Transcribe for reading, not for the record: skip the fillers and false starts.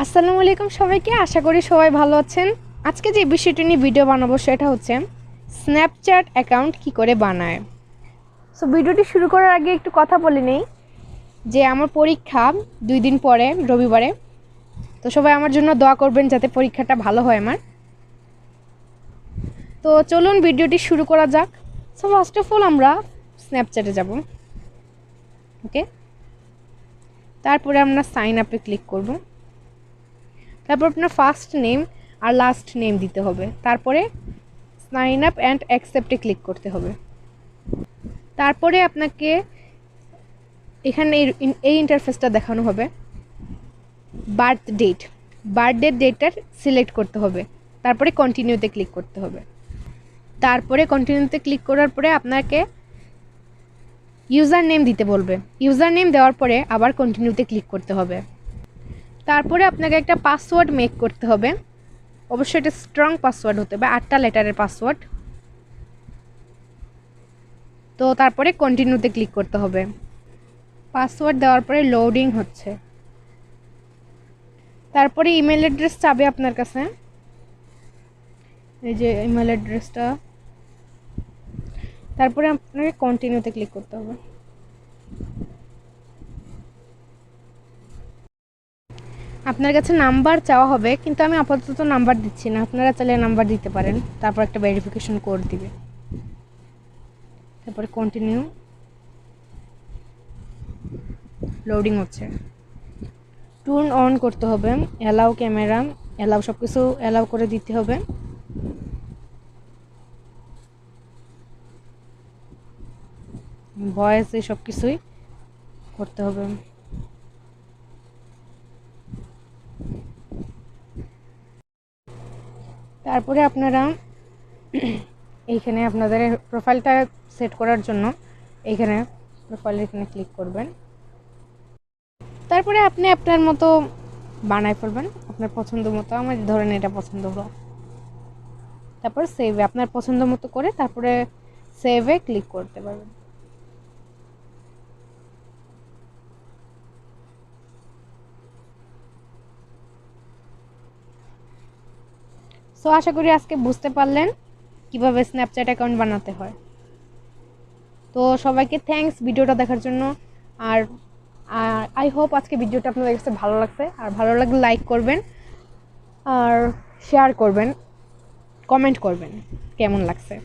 আসসালামু আলাইকুম সবাইকে, আশা করি সবাই ভালো আছেন। আজকে যে বিষয়টি নিয়ে ভিডিও বানাবো সেটা হচ্ছে স্ন্যাপচ্যাট অ্যাকাউন্ট কি করে বানায়। সো ভিডিওটি শুরু করার আগে একটু কথা বলে নেই যে আমার পরীক্ষা 2 দিন পরে রবিবারে, তো সবাই আমার জন্য দোয়া করবেন যাতে পরীক্ষাটা ভালো হয় আমার। তো চলুন ভিডিওটি শুরু করা যাক। সো ফার্স্ট অফ অল আমরা স্ন্যাপচ্যাটে যাব। ওকে, তারপরে আমরা সাইন আপে ক্লিক করব। তারপর আপনার ফার্স্ট নেম আর লাস্ট নেম দিতে হবে। তারপরে সাইন আপ অ্যান্ড অ্যাকসেপ্টে ক্লিক করতে হবে। তারপরে আপনাকে এখানে এই ইন্টারফেসটা দেখানো হবে। বার্থডে ডেটটা সিলেক্ট করতে হবে। তারপরে কন্টিনিউতে ক্লিক করতে হবে। তারপরে কন্টিনিউতে ক্লিক করার পরে আপনাকে ইউজার নেম দিতে বলবে। ইউজার নেম দেওয়ার পরে আবার কন্টিনিউতে ক্লিক করতে হবে। তারপরে আপনাকে একটা পাসওয়ার্ড মেক করতে হবে। অবশ্যই এটা স্ট্রং পাসওয়ার্ড হতে হবে, 8টা লেটারের পাসওয়ার্ড। তো তারপরে কন্টিনিউতে ক্লিক করতে হবে। পাসওয়ার্ড দেওয়ার পরে লোডিং হচ্ছে। তারপরে ইমেল অ্যাড্রেস চাবে আপনার কাছে, এই যে ইমেল অ্যাড্রেসটা। তারপরে আপনাকে কন্টিনিউতে ক্লিক করতে হবে। আপনার কাছে নাম্বার চাওয়া হবে, কিন্তু আমি আপাতত নাম্বার দিচ্ছি না, আপনারা চাইলে নাম্বার দিতে পারেন। তারপর একটা ভেরিফিকেশন কোড দিবে। তারপরে কন্টিনিউ, লোডিং হচ্ছে। টুর্ন অন করতে হবে, অ্যালাউ ক্যামেরা, অ্যালাউ সব কিছু অ্যালাউ করে দিতে হবে। ভয়েস এই সব কিছুই করতে হবে। তারপরে আপনারা এইখানে আপনাদের প্রোফাইলটা সেট করার জন্য এইখানে প্রোফাইলের এখানে ক্লিক করবেন। তারপরে আপনি আপনার মতো বানায় ফেলবেন, আপনার পছন্দ মতো। আমার ধরেন এটা পছন্দ হলো। তারপর সেভে আপনার পছন্দ মতো করে তারপরে সেভে ক্লিক করতে পারবেন। সো আশা করি আজকে বুঝতে পারলেন কিভাবে স্ন্যাপচ্যাট অ্যাকাউন্ট বানাতে হয়। তো সবাইকে থ্যাঙ্কস ভিডিওটা দেখার জন্য। আর আই হোপ আজকে ভিডিওটা আপনাদের কাছে ভালো লাগছে। আর ভালো লাগলে লাইক করবেন আর শেয়ার করবেন, কমেন্ট করবেন কেমন লাগছে।